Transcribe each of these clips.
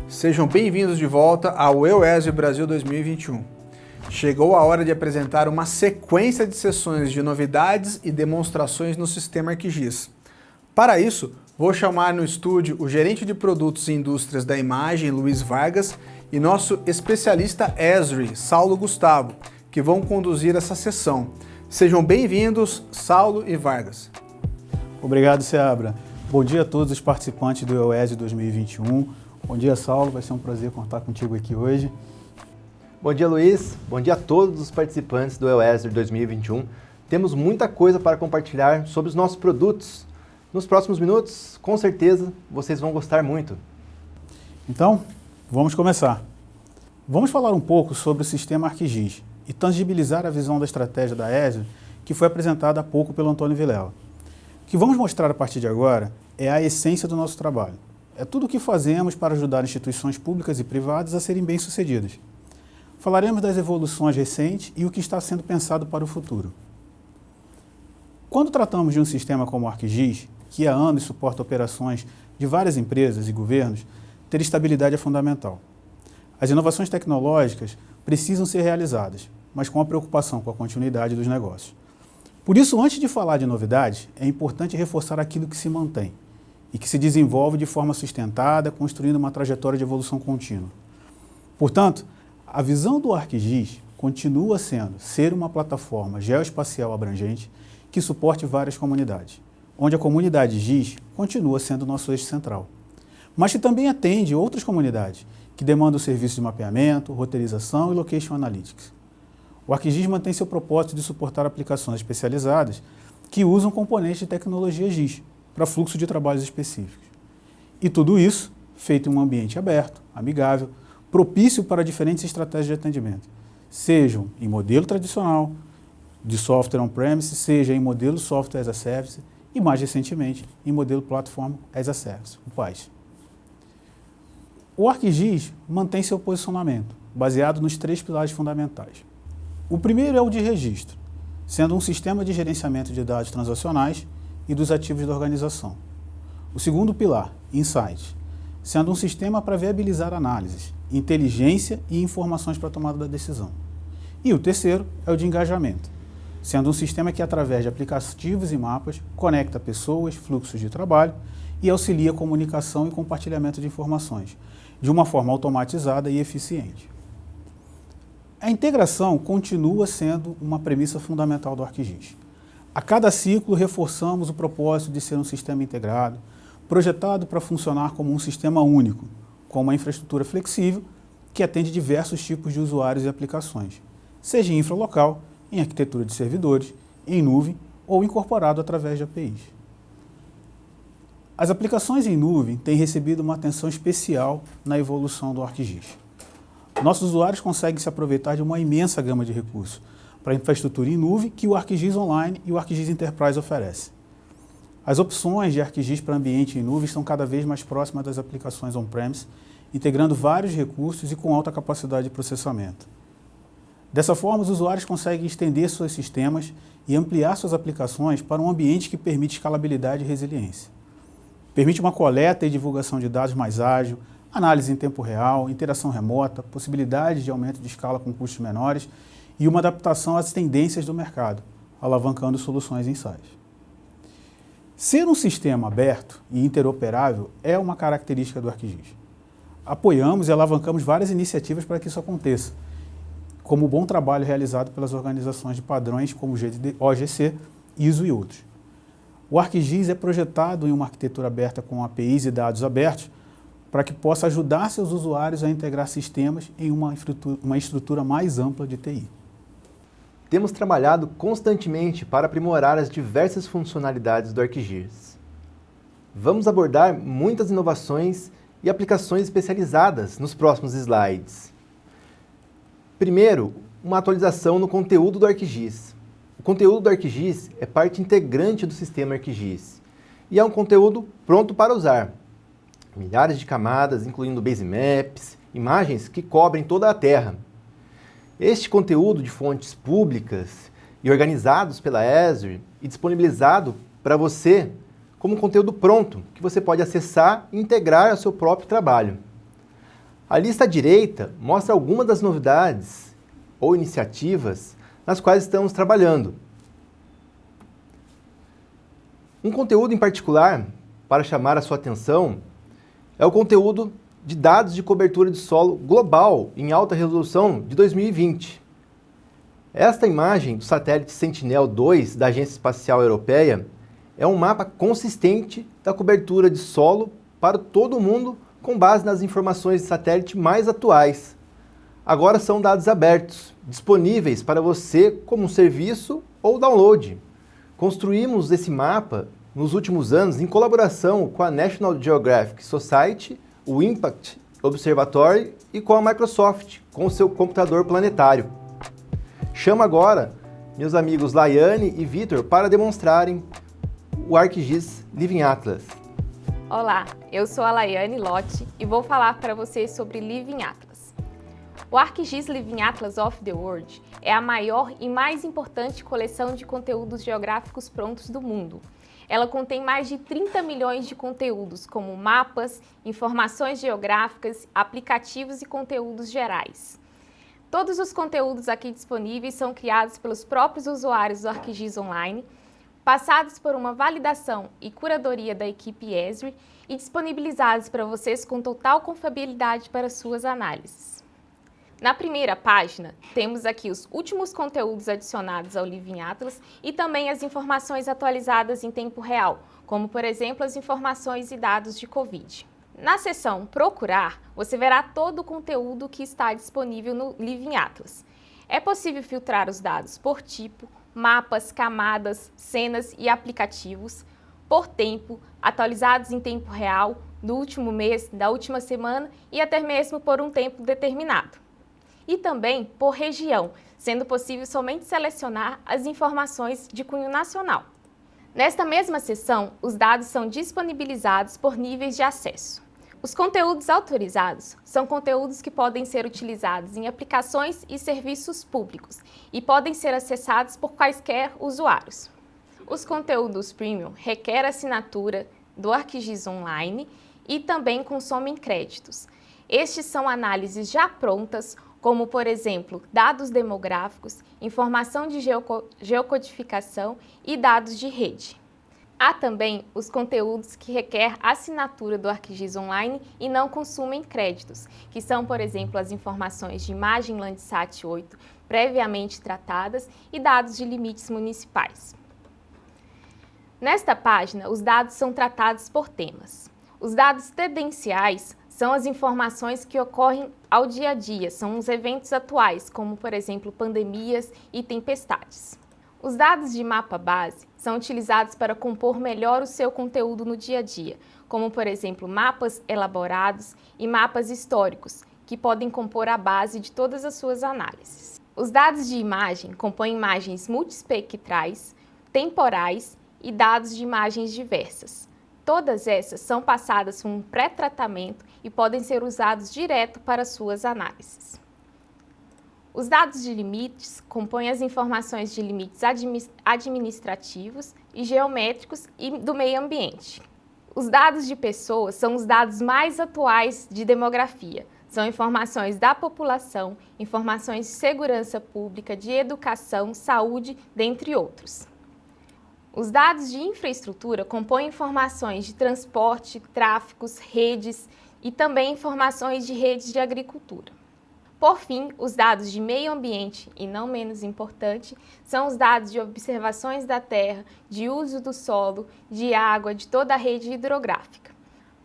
Sejam bem-vindos de volta ao EUESB Brasil 2021. Chegou a hora de apresentar uma sequência de sessões de novidades e demonstrações no sistema ArcGIS. Para isso, vou chamar no estúdio o gerente de produtos e indústrias da imagem, Luiz Vargas, e nosso especialista ESRI, Saulo Gustavo, que vão conduzir essa sessão. Sejam bem-vindos, Saulo e Vargas. Obrigado, Seabra. Bom dia a todos os participantes do EUESB 2021. Bom dia, Saulo. Vai ser um prazer contar contigo aqui hoje. Bom dia, Luiz. Bom dia a todos os participantes do EUESB 2021. Temos muita coisa para compartilhar sobre os nossos produtos. Nos próximos minutos, com certeza, vocês vão gostar muito. Então, vamos começar. Vamos falar um pouco sobre o sistema ArcGIS e tangibilizar a visão da estratégia da ESRI que foi apresentada há pouco pelo Antônio Vilela. O que vamos mostrar a partir de agora é a essência do nosso trabalho. É tudo o que fazemos para ajudar instituições públicas e privadas a serem bem-sucedidas. Falaremos das evoluções recentes e o que está sendo pensado para o futuro. Quando tratamos de um sistema como o ArcGIS, que há anos suporta operações de várias empresas e governos, ter estabilidade é fundamental. As inovações tecnológicas precisam ser realizadas, mas com a preocupação com a continuidade dos negócios. Por isso, antes de falar de novidades, é importante reforçar aquilo que se mantém e que se desenvolve de forma sustentada, construindo uma trajetória de evolução contínua. Portanto, a visão do ArcGIS continua sendo ser uma plataforma geoespacial abrangente que suporte várias comunidades, onde a comunidade GIS continua sendo nosso eixo central, mas que também atende outras comunidades que demandam serviços de mapeamento, roteirização e location analytics. O ArcGIS mantém seu propósito de suportar aplicações especializadas que usam componentes de tecnologia GIS para fluxo de trabalhos específicos. E tudo isso feito em um ambiente aberto, amigável, propício para diferentes estratégias de atendimento, sejam em modelo tradicional, de software on-premise, seja em modelo Software as a Service e, mais recentemente, em modelo Platform as a Service, o PaaS. O ArcGIS mantém seu posicionamento, baseado nos 3 pilares fundamentais. O primeiro é o de registro, sendo um sistema de gerenciamento de dados transacionais e dos ativos da organização. O segundo pilar, Insight, sendo um sistema para viabilizar análises, inteligência e informações para a tomada da decisão. E o terceiro é o de engajamento, sendo um sistema que, através de aplicativos e mapas, conecta pessoas, fluxos de trabalho e auxilia a comunicação e compartilhamento de informações, de uma forma automatizada e eficiente. A integração continua sendo uma premissa fundamental do ArcGIS. A cada ciclo, reforçamos o propósito de ser um sistema integrado, projetado para funcionar como um sistema único, com uma infraestrutura flexível que atende diversos tipos de usuários e aplicações, seja em infralocal, em arquitetura de servidores, em nuvem ou incorporado através de APIs. As aplicações em nuvem têm recebido uma atenção especial na evolução do ArcGIS. Nossos usuários conseguem se aproveitar de uma imensa gama de recursos para a infraestrutura em nuvem que o ArcGIS Online e o ArcGIS Enterprise oferecem. As opções de ArcGIS para ambiente em nuvem estão cada vez mais próximas das aplicações on-premise, integrando vários recursos e com alta capacidade de processamento. Dessa forma, os usuários conseguem estender seus sistemas e ampliar suas aplicações para um ambiente que permite escalabilidade e resiliência. Permite uma coleta e divulgação de dados mais ágil, análise em tempo real, interação remota, possibilidade de aumento de escala com custos menores e uma adaptação às tendências do mercado, alavancando soluções em SaaS. Ser um sistema aberto e interoperável é uma característica do ArcGIS. Apoiamos e alavancamos várias iniciativas para que isso aconteça, como o bom trabalho realizado pelas organizações de padrões como OGC, ISO e outros. O ArcGIS é projetado em uma arquitetura aberta com APIs e dados abertos para que possa ajudar seus usuários a integrar sistemas em uma estrutura mais ampla de TI. Temos trabalhado constantemente para aprimorar as diversas funcionalidades do ArcGIS. Vamos abordar muitas inovações e aplicações especializadas nos próximos slides. Primeiro, uma atualização no conteúdo do ArcGIS. O conteúdo do ArcGIS é parte integrante do sistema ArcGIS e é um conteúdo pronto para usar. Milhares de camadas, incluindo basemaps, imagens que cobrem toda a Terra. Este conteúdo de fontes públicas e organizados pela ESRI e disponibilizado para você como conteúdo pronto, que você pode acessar e integrar ao seu próprio trabalho. A lista à direita mostra algumas das novidades ou iniciativas nas quais estamos trabalhando. Um conteúdo em particular, para chamar a sua atenção, é o conteúdo de dados de cobertura de solo global em alta resolução de 2020. Esta imagem do satélite Sentinel-2 da Agência Espacial Europeia é um mapa consistente da cobertura de solo para todo o mundo com base nas informações de satélite mais atuais. Agora são dados abertos, disponíveis para você como um serviço ou download. Construímos esse mapa nos últimos anos em colaboração com a National Geographic Society, o Impact Observatory e com a Microsoft, com o seu computador planetário. Chamo agora meus amigos Laiane e Vitor para demonstrarem o ArcGIS Living Atlas. Olá, eu sou a Laiane Lotti e vou falar para vocês sobre Living Atlas. O ArcGIS Living Atlas of the World é a maior e mais importante coleção de conteúdos geográficos prontos do mundo. Ela contém mais de 30 milhões de conteúdos, como mapas, informações geográficas, aplicativos e conteúdos gerais. Todos os conteúdos aqui disponíveis são criados pelos próprios usuários do ArcGIS Online, passados por uma validação e curadoria da equipe Esri e disponibilizados para vocês com total confiabilidade para suas análises. Na primeira página, temos aqui os últimos conteúdos adicionados ao Living Atlas e também as informações atualizadas em tempo real, como, por exemplo, as informações e dados de Covid. Na seção Procurar, você verá todo o conteúdo que está disponível no Living Atlas. É possível filtrar os dados por tipo, mapas, camadas, cenas e aplicativos, por tempo, atualizados em tempo real, do último mês, da última semana e até mesmo por um tempo determinado. E também por região, sendo possível somente selecionar as informações de cunho nacional. Nesta mesma seção, os dados são disponibilizados por níveis de acesso. Os conteúdos autorizados são conteúdos que podem ser utilizados em aplicações e serviços públicos e podem ser acessados por quaisquer usuários. Os conteúdos premium requerem assinatura do ArcGIS Online e também consomem créditos. Estes são análises já prontas, como, por exemplo, dados demográficos, informação de geocodificação e dados de rede. Há também os conteúdos que requerem assinatura do ArcGIS Online e não consumem créditos, que são, por exemplo, as informações de imagem Landsat 8 previamente tratadas e dados de limites municipais. Nesta página, os dados são tratados por temas. Os dados tendenciais são as informações que ocorrem ao dia a dia, são os eventos atuais, como, por exemplo, pandemias e tempestades. Os dados de mapa base são utilizados para compor melhor o seu conteúdo no dia a dia, como, por exemplo, mapas elaborados e mapas históricos, que podem compor a base de todas as suas análises. Os dados de imagem compõem imagens multiespectrais, temporais e dados de imagens diversas. Todas essas são passadas por um pré-tratamento e podem ser usados direto para suas análises. Os dados de limites compõem as informações de limites administrativos e geométricos e do meio ambiente. Os dados de pessoas são os dados mais atuais de demografia. São informações da população, informações de segurança pública, de educação, saúde, dentre outros. Os dados de infraestrutura compõem informações de transporte, tráfegos, redes e também informações de redes de agricultura. Por fim, os dados de meio ambiente, e não menos importante, são os dados de observações da terra, de uso do solo, de água, de toda a rede hidrográfica.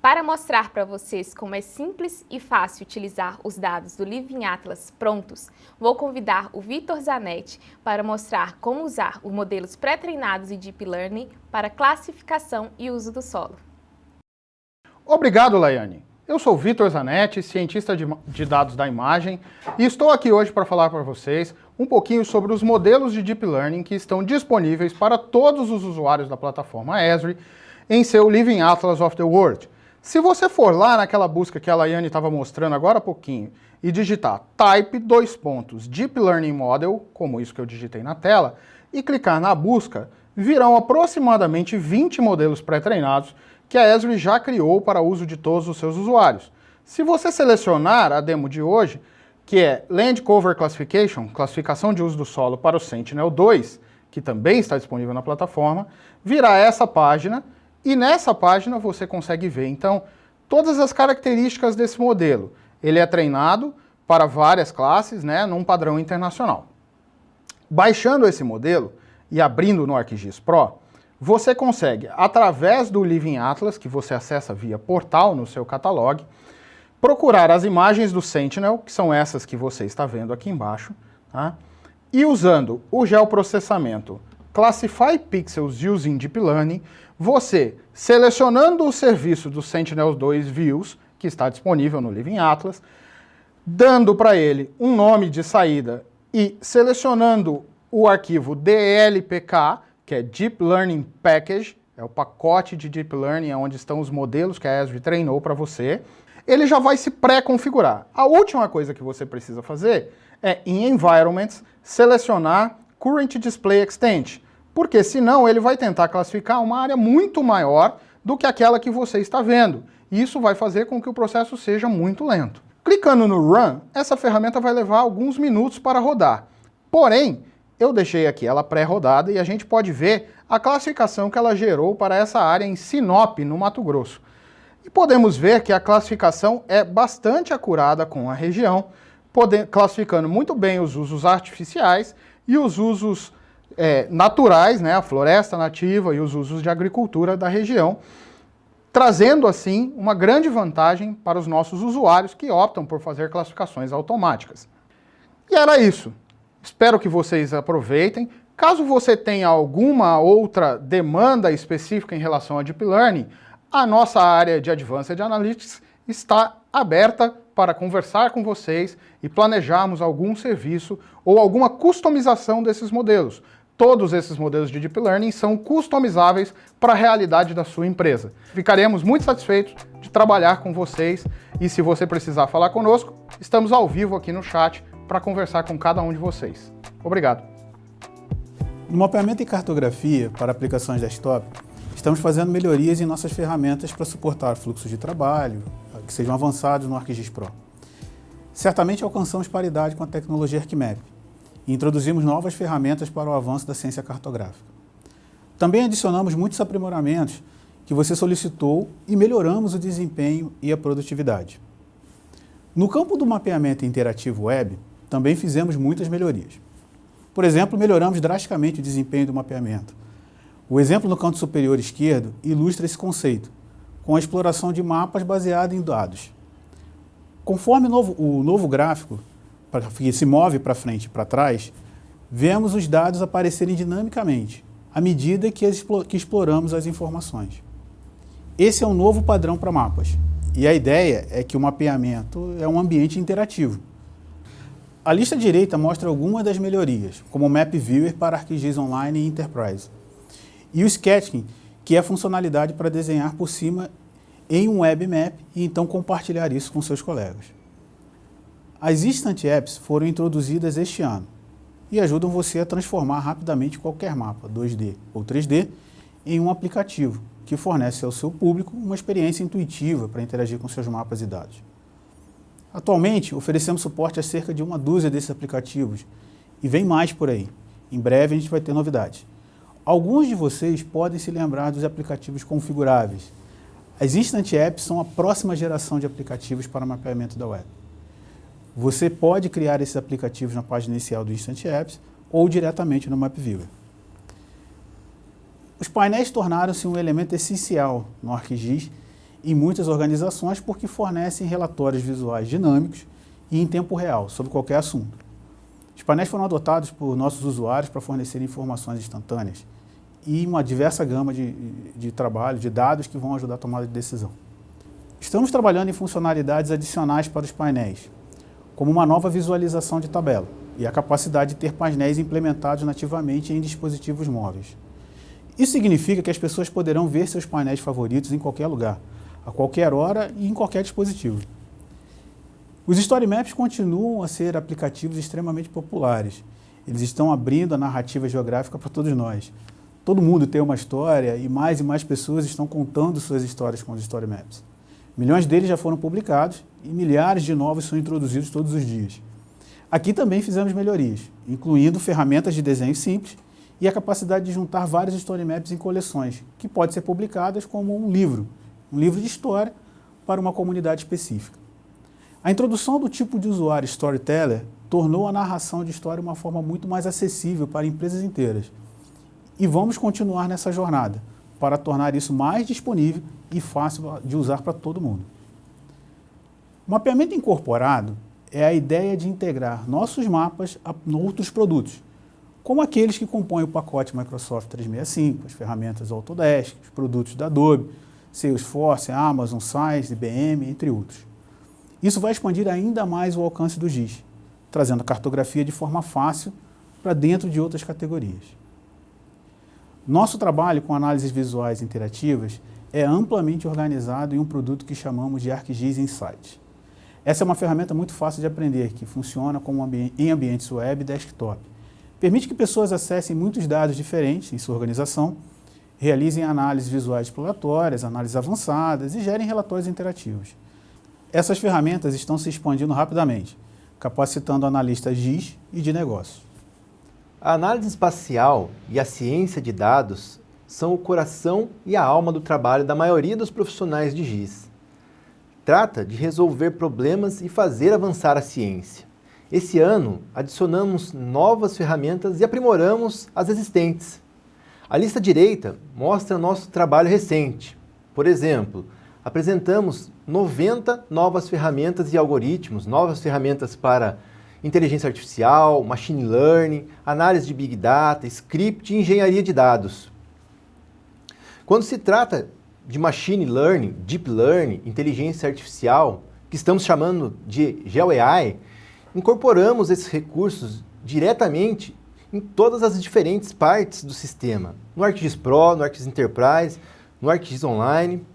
Para mostrar para vocês como é simples e fácil utilizar os dados do Living Atlas prontos, vou convidar o Vitor Zanetti para mostrar como usar os modelos pré-treinados e Deep Learning para classificação e uso do solo. Obrigado, Laiane. Eu sou Vitor Zanetti, cientista de dados da imagem, e estou aqui hoje para falar para vocês um pouquinho sobre os modelos de Deep Learning que estão disponíveis para todos os usuários da plataforma Esri em seu Living Atlas of the World. Se você for lá naquela busca que a Laiane estava mostrando agora há pouquinho e digitar type Deep Learning Model, como isso que eu digitei na tela, e clicar na busca, virão aproximadamente 20 modelos pré-treinados que a Esri já criou para uso de todos os seus usuários. Se você selecionar a demo de hoje, que é Land Cover Classification, classificação de uso do solo para o Sentinel-2, que também está disponível na plataforma, virá essa página, e nessa página você consegue ver, então, todas as características desse modelo. Ele é treinado para várias classes, né, num padrão internacional. Baixando esse modelo e abrindo no ArcGIS Pro, você consegue, através do Living Atlas, que você acessa via portal no seu catalog, procurar as imagens do Sentinel, que são essas que você está vendo aqui embaixo, tá? E usando o geoprocessamento Classify Pixels Using Deep Learning, você, selecionando o serviço do Sentinel-2 Views, que está disponível no Living Atlas, dando para ele um nome de saída e selecionando o arquivo DLPK, que é Deep Learning Package, é o pacote de Deep Learning onde estão os modelos que a Esri treinou para você, ele já vai se pré-configurar. A última coisa que você precisa fazer é, em Environments, selecionar Current Display Extent, porque senão ele vai tentar classificar uma área muito maior do que aquela que você está vendo. E isso vai fazer com que o processo seja muito lento. Clicando no Run, essa ferramenta vai levar alguns minutos para rodar. Porém, eu deixei aqui ela pré-rodada e a gente pode ver a classificação que ela gerou para essa área em Sinop, no Mato Grosso. E podemos ver que a classificação é bastante acurada com a região, classificando muito bem os usos artificiais e os usos naturais, né, a floresta nativa e os usos de agricultura da região, trazendo assim uma grande vantagem para os nossos usuários que optam por fazer classificações automáticas. E era isso. Espero que vocês aproveitem. Caso você tenha alguma outra demanda específica em relação a Deep Learning, a nossa área de Advanced Analytics está aberta para conversar com vocês e planejarmos algum serviço ou alguma customização desses modelos. Todos esses modelos de Deep Learning são customizáveis para a realidade da sua empresa. Ficaremos muito satisfeitos de trabalhar com vocês e se você precisar falar conosco, estamos ao vivo aqui no chat para conversar com cada um de vocês. Obrigado. No mapeamento e cartografia para aplicações desktop, estamos fazendo melhorias em nossas ferramentas para suportar fluxos de trabalho que sejam avançados no ArcGIS Pro. Certamente alcançamos paridade com a tecnologia ArcMap e introduzimos novas ferramentas para o avanço da ciência cartográfica. Também adicionamos muitos aprimoramentos que você solicitou e melhoramos o desempenho e a produtividade. No campo do mapeamento interativo web, também fizemos muitas melhorias. Por exemplo, melhoramos drasticamente o desempenho do mapeamento. O exemplo no canto superior esquerdo ilustra esse conceito, com a exploração de mapas baseado em dados. Conforme o novo gráfico, que se move para frente e para trás, vemos os dados aparecerem dinamicamente, à medida que exploramos as informações. Esse é um novo padrão para mapas, e a ideia é que o mapeamento é um ambiente interativo. A lista direita mostra algumas das melhorias, como o Map Viewer para ArcGIS Online e Enterprise, e o Sketching, que é a funcionalidade para desenhar por cima em um web map e então compartilhar isso com seus colegas. As Instant Apps foram introduzidas este ano e ajudam você a transformar rapidamente qualquer mapa, 2D ou 3D, em um aplicativo que fornece ao seu público uma experiência intuitiva para interagir com seus mapas e dados. Atualmente, oferecemos suporte a cerca de uma dúzia desses aplicativos e vem mais por aí. Em breve a gente vai ter novidades. Alguns de vocês podem se lembrar dos aplicativos configuráveis. As Instant Apps são a próxima geração de aplicativos para mapeamento da web. Você pode criar esses aplicativos na página inicial do Instant Apps ou diretamente no Map Viewer. Os painéis tornaram-se um elemento essencial no ArcGIS em muitas organizações porque fornecem relatórios visuais dinâmicos e em tempo real sobre qualquer assunto. Os painéis foram adotados por nossos usuários para fornecer informações instantâneas e uma diversa gama de trabalho, de dados que vão ajudar a tomada de decisão. Estamos trabalhando em funcionalidades adicionais para os painéis, como uma nova visualização de tabela e a capacidade de ter painéis implementados nativamente em dispositivos móveis. Isso significa que as pessoas poderão ver seus painéis favoritos em qualquer lugar, a qualquer hora e em qualquer dispositivo. Os Story Maps continuam a ser aplicativos extremamente populares. Eles estão abrindo a narrativa geográfica para todos nós. Todo mundo tem uma história e mais pessoas estão contando suas histórias com os Story Maps. Milhões deles já foram publicados e milhares de novos são introduzidos todos os dias. Aqui também fizemos melhorias, incluindo ferramentas de desenho simples e a capacidade de juntar vários Story Maps em coleções, que podem ser publicadas como um livro de história para uma comunidade específica. A introdução do tipo de usuário Storyteller tornou a narração de história uma forma muito mais acessível para empresas inteiras. E vamos continuar nessa jornada para tornar isso mais disponível e fácil de usar para todo mundo. O mapeamento incorporado é a ideia de integrar nossos mapas a outros produtos, como aqueles que compõem o pacote Microsoft 365, as ferramentas Autodesk, os produtos da Adobe, Salesforce, Amazon, Science, IBM, entre outros. Isso vai expandir ainda mais o alcance do GIS, trazendo a cartografia de forma fácil para dentro de outras categorias. Nosso trabalho com análises visuais interativas é amplamente organizado em um produto que chamamos de ArcGIS Insight. Essa é uma ferramenta muito fácil de aprender, que funciona em ambientes web e desktop. Permite que pessoas acessem muitos dados diferentes em sua organização, realizem análises visuais exploratórias, análises avançadas e gerem relatórios interativos. Essas ferramentas estão se expandindo rapidamente, capacitando analistas GIS e de negócios. A análise espacial e a ciência de dados são o coração e a alma do trabalho da maioria dos profissionais de GIS. Trata de resolver problemas e fazer avançar a ciência. Esse ano, adicionamos novas ferramentas e aprimoramos as existentes. A lista direita mostra nosso trabalho recente. Por exemplo, apresentamos 90 novas ferramentas e algoritmos, novas ferramentas para inteligência artificial, machine learning, análise de big data, script e engenharia de dados. Quando se trata de machine learning, deep learning, inteligência artificial, que estamos chamando de GeoAI, incorporamos esses recursos diretamente em todas as diferentes partes do sistema, no ArcGIS Pro, no ArcGIS Enterprise, no ArcGIS Online.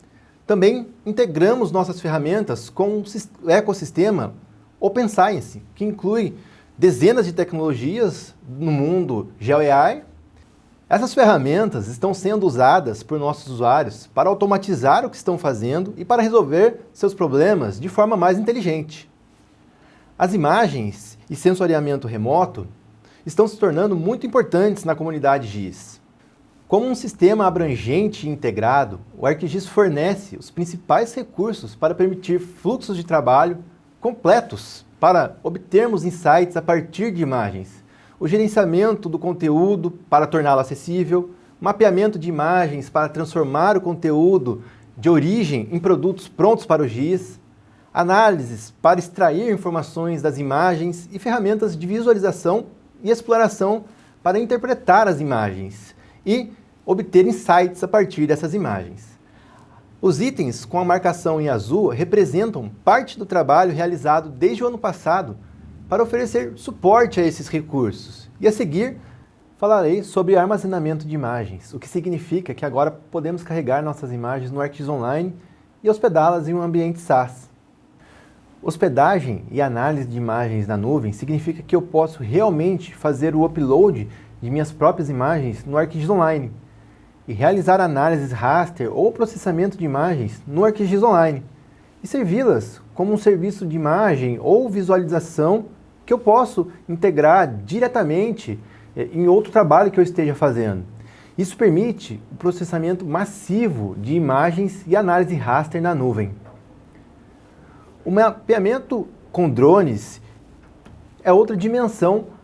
Também integramos nossas ferramentas com o ecossistema Open Science, que inclui dezenas de tecnologias no mundo GeoAI. Essas ferramentas estão sendo usadas por nossos usuários para automatizar o que estão fazendo e para resolver seus problemas de forma mais inteligente. As imagens e sensoriamento remoto estão se tornando muito importantes na comunidade GIS. Como um sistema abrangente e integrado, o ArcGIS fornece os principais recursos para permitir fluxos de trabalho completos para obtermos insights a partir de imagens, o gerenciamento do conteúdo para torná-lo acessível, mapeamento de imagens para transformar o conteúdo de origem em produtos prontos para o GIS, análises para extrair informações das imagens e ferramentas de visualização e exploração para interpretar as imagens e obter insights a partir dessas imagens. Os itens com a marcação em azul representam parte do trabalho realizado desde o ano passado para oferecer suporte a esses recursos. E a seguir, falarei sobre armazenamento de imagens, o que significa que agora podemos carregar nossas imagens no ArcGIS Online e hospedá-las em um ambiente SaaS. Hospedagem e análise de imagens na nuvem significa que eu posso realmente fazer o upload de minhas próprias imagens no ArcGIS Online e realizar análises raster ou processamento de imagens no ArcGIS Online e servi-las como um serviço de imagem ou visualização que eu posso integrar diretamente em outro trabalho que eu esteja fazendo. Isso permite o processamento massivo de imagens e análise raster na nuvem. O mapeamento com drones é outra dimensão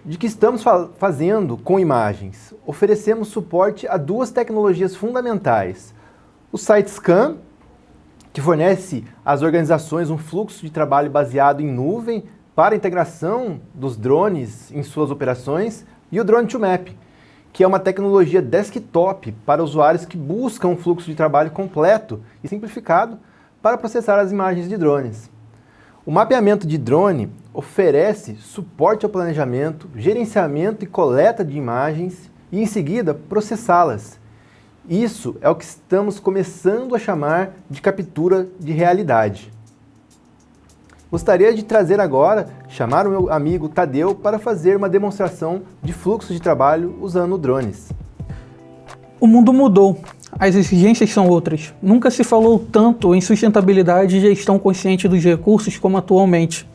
de que estamos fazendo com imagens. Oferecemos suporte a duas tecnologias fundamentais. O SiteScan, que fornece às organizações um fluxo de trabalho baseado em nuvem para a integração dos drones em suas operações, e o Drone2Map, que é uma tecnologia desktop para usuários que buscam um fluxo de trabalho completo e simplificado para processar as imagens de drones. O mapeamento de drone oferece suporte ao planejamento, gerenciamento e coleta de imagens e, em seguida, processá-las. Isso é o que estamos começando a chamar de captura de realidade. Gostaria de trazer agora, chamar o meu amigo Tadeu para fazer uma demonstração de fluxo de trabalho usando drones. O mundo mudou, as exigências são outras. Nunca se falou tanto em sustentabilidade e gestão consciente dos recursos como atualmente.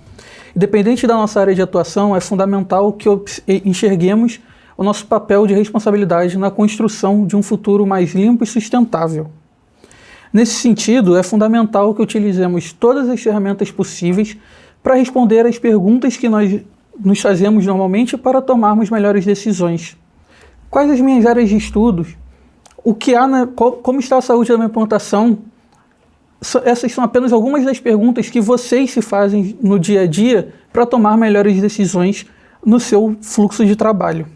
Independente da nossa área de atuação, é fundamental que enxerguemos o nosso papel de responsabilidade na construção de um futuro mais limpo e sustentável. Nesse sentido, é fundamental que utilizemos todas as ferramentas possíveis para responder às perguntas que nós nos fazemos normalmente para tomarmos melhores decisões. Quais as minhas áreas de estudos? Como está a saúde da minha plantação? Essas são apenas algumas das perguntas que vocês se fazem no dia a dia para tomar melhores decisões no seu fluxo de trabalho.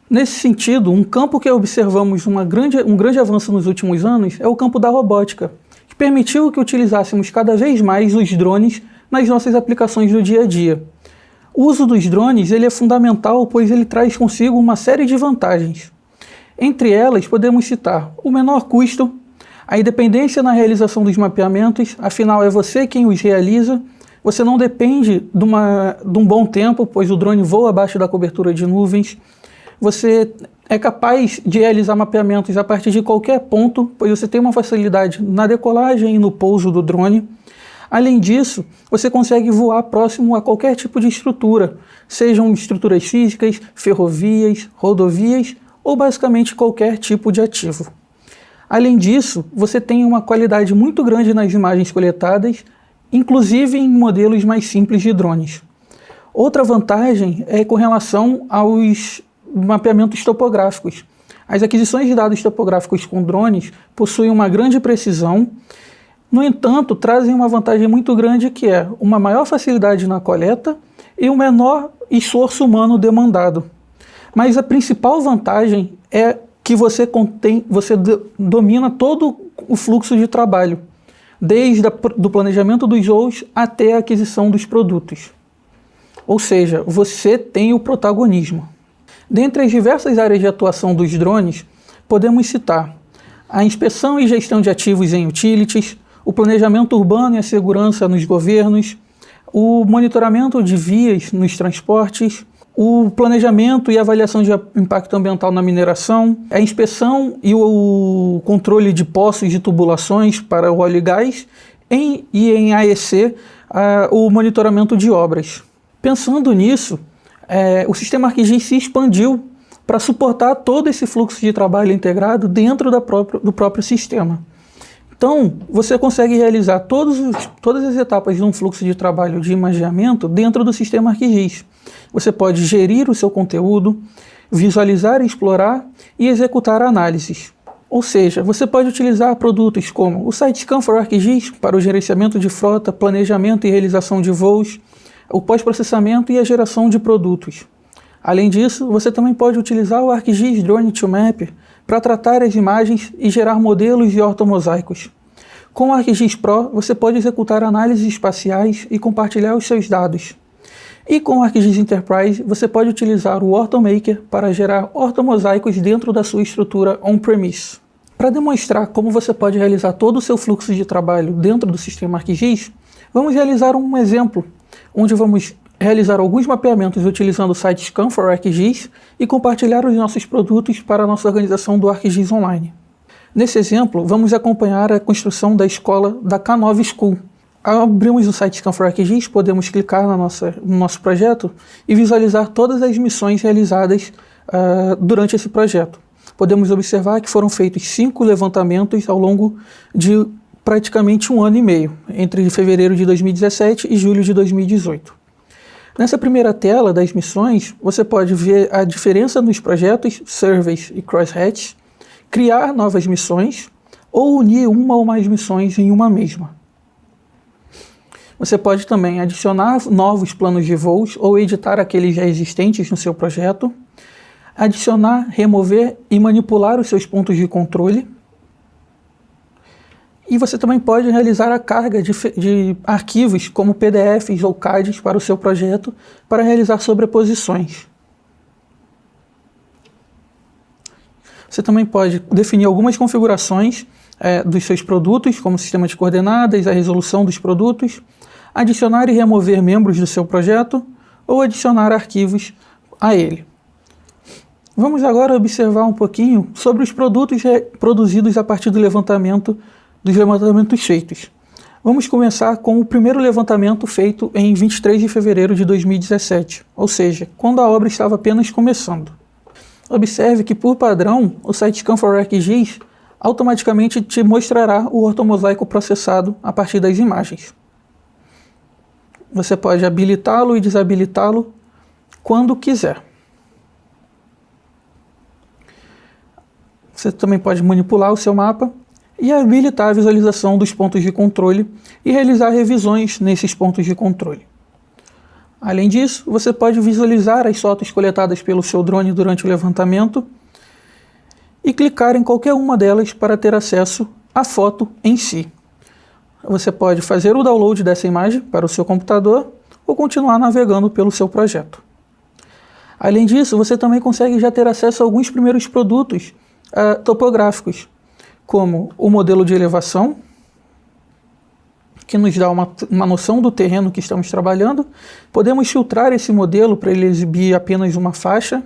Nesse sentido, um campo que observamos um grande avanço nos últimos anos é o campo da robótica, que permitiu que utilizássemos cada vez mais os drones nas nossas aplicações do dia a dia. O uso dos drones ele é fundamental, pois ele traz consigo uma série de vantagens. Entre elas, podemos citar o menor custo, a independência na realização dos mapeamentos, afinal é você quem os realiza, você não depende de um bom tempo, pois o drone voa abaixo da cobertura de nuvens, você é capaz de realizar mapeamentos a partir de qualquer ponto, pois você tem uma facilidade na decolagem e no pouso do drone. Além disso, você consegue voar próximo a qualquer tipo de estrutura, sejam estruturas físicas, ferrovias, rodovias ou basicamente qualquer tipo de ativo. Além disso, você tem uma qualidade muito grande nas imagens coletadas, inclusive em modelos mais simples de drones. Outra vantagem é com relação aos mapeamentos topográficos. As aquisições de dados topográficos com drones possuem uma grande precisão, no entanto, trazem uma vantagem muito grande que é uma maior facilidade na coleta e um menor esforço humano demandado. Mas a principal vantagem é que você domina todo o fluxo de trabalho, desde do planejamento dos voos até a aquisição dos produtos. Ou seja, você tem o protagonismo. Dentre as diversas áreas de atuação dos drones, podemos citar a inspeção e gestão de ativos em utilities, o planejamento urbano e a segurança nos governos, o monitoramento de vias nos transportes, o planejamento e avaliação de impacto ambiental na mineração, a inspeção e o controle de poços de tubulações para o óleo e gás, e em AEC, o monitoramento de obras. Pensando nisso, o sistema ArcGIS se expandiu para suportar todo esse fluxo de trabalho integrado dentro do próprio sistema. Então, você consegue realizar todas as etapas de um fluxo de trabalho de imageamento dentro do sistema ArcGIS. Você pode gerir o seu conteúdo, visualizar, explorar e executar análises. Ou seja, você pode utilizar produtos como o SiteScan for ArcGIS para o gerenciamento de frota, planejamento e realização de voos, o pós-processamento e a geração de produtos. Além disso, você também pode utilizar o ArcGIS Drone to Map para tratar as imagens e gerar modelos e ortomosaicos. Com o ArcGIS Pro, você pode executar análises espaciais e compartilhar os seus dados. E com o ArcGIS Enterprise, você pode utilizar o Ortomaker para gerar ortomosaicos dentro da sua estrutura on-premise. Para demonstrar como você pode realizar todo o seu fluxo de trabalho dentro do sistema ArcGIS, vamos realizar um exemplo, onde vamos realizar alguns mapeamentos utilizando o SiteScan for ArcGIS e compartilhar os nossos produtos para a nossa organização do ArcGIS Online. Nesse exemplo, vamos acompanhar a construção da escola da K9 School. Ao abrirmos o SiteScan for ArcGIS, podemos clicar no nosso projeto e visualizar todas as missões realizadas durante esse projeto. Podemos observar que foram feitos 5 levantamentos ao longo de praticamente 1 ano e meio, entre fevereiro de 2017 e julho de 2018. Nessa primeira tela das missões, você pode ver a diferença nos projetos, surveys e crosshatch, criar novas missões ou unir uma ou mais missões em uma mesma. Você pode também adicionar novos planos de voos ou editar aqueles já existentes no seu projeto, adicionar, remover e manipular os seus pontos de controle. E você também pode realizar a carga de arquivos como PDFs ou CADs para o seu projeto para realizar sobreposições. Você também pode definir algumas configurações dos seus produtos, como sistema de coordenadas, a resolução dos produtos, adicionar e remover membros do seu projeto ou adicionar arquivos a ele. Vamos agora observar um pouquinho sobre os produtos produzidos a partir dos levantamentos feitos. Vamos começar com o primeiro levantamento feito em 23 de fevereiro de 2017, ou seja, quando a obra estava apenas começando. Observe que, por padrão, o site Scan for ArcGIS automaticamente te mostrará o ortomosaico processado a partir das imagens. Você pode habilitá-lo e desabilitá-lo quando quiser. Você também pode manipular o seu mapa e habilitar a visualização dos pontos de controle e realizar revisões nesses pontos de controle. Além disso, você pode visualizar as fotos coletadas pelo seu drone durante o levantamento e clicar em qualquer uma delas para ter acesso à foto em si. Você pode fazer o download dessa imagem para o seu computador ou continuar navegando pelo seu projeto. Além disso, você também consegue já ter acesso a alguns primeiros produtos topográficos, como o modelo de elevação, que nos dá uma noção do terreno que estamos trabalhando. Podemos filtrar esse modelo para ele exibir apenas uma faixa,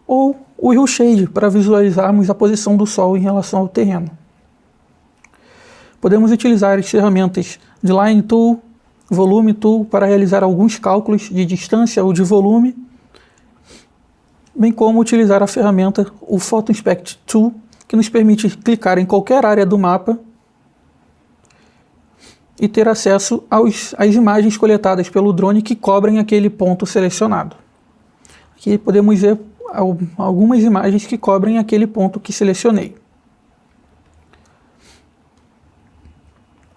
ou o Hillshade para visualizarmos a posição do Sol em relação ao terreno. Podemos utilizar as ferramentas de Line Tool, Volume Tool para realizar alguns cálculos de distância ou de volume, bem como utilizar a ferramenta, o Photo Inspect Tool, que nos permite clicar em qualquer área do mapa e ter acesso às imagens coletadas pelo drone que cobrem aquele ponto selecionado. Aqui podemos ver algumas imagens que cobrem aquele ponto que selecionei.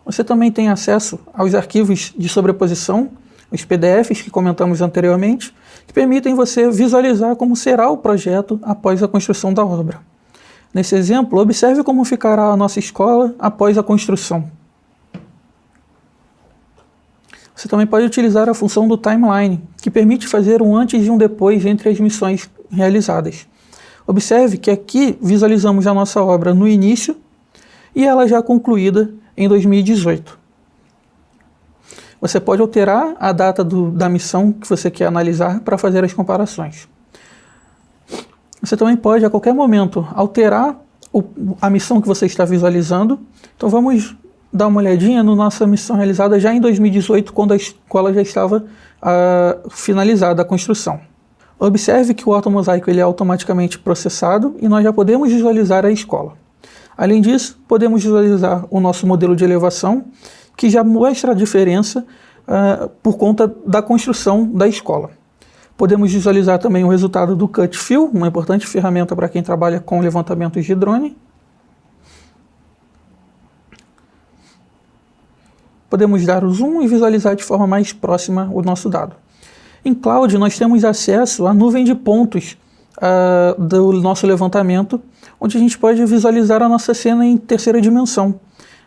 Você também tem acesso aos arquivos de sobreposição, os PDFs que comentamos anteriormente, que permitem você visualizar como será o projeto após a construção da obra. Nesse exemplo, observe como ficará a nossa escola após a construção. Você também pode utilizar a função do Timeline, que permite fazer um antes e um depois entre as missões realizadas. Observe que aqui visualizamos a nossa obra no início e ela já concluída em 2018. Você pode alterar a data da missão que você quer analisar para fazer as comparações. Você também pode, a qualquer momento, alterar a missão que você está visualizando. Então vamos dar uma olhadinha na nossa missão realizada já em 2018, quando a escola já estava finalizada a construção. Observe que o ortomosaico ele é automaticamente processado e nós já podemos visualizar a escola. Além disso, podemos visualizar o nosso modelo de elevação, que já mostra a diferença por conta da construção da escola. Podemos visualizar também o resultado do Cut Fill, uma importante ferramenta para quem trabalha com levantamentos de drone. Podemos dar o zoom e visualizar de forma mais próxima o nosso dado. Em Cloud, nós temos acesso à nuvem de pontos do nosso levantamento, onde a gente pode visualizar a nossa cena em terceira dimensão.